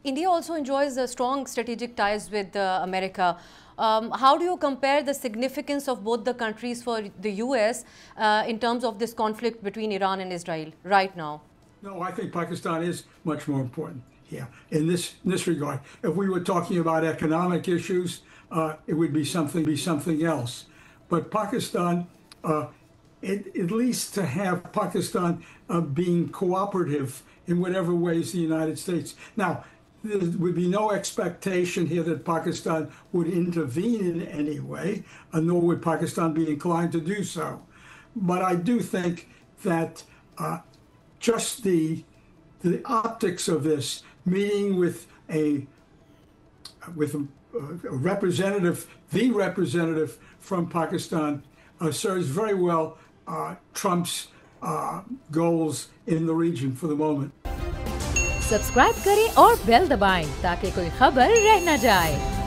India also enjoys strong strategic ties with America. How do you compare the significance of both the countries for the US in terms of this conflict between Iran and Israel right now? No, I think Pakistan is much more important here in this regard. If we were talking about economic issues, it would be something else. But Pakistan, at least to have Pakistan being cooperative in whatever ways the United States. Now, there would be no expectation here that Pakistan would intervene in any way, nor would Pakistan be inclined to do so. But I do think that just the optics of this meeting with a representative, the representative from Pakistan, serves very well Trump's goals in the region for the moment. Subscribe करें और bell दबाएं ताकि कोई खबर रह न जाए।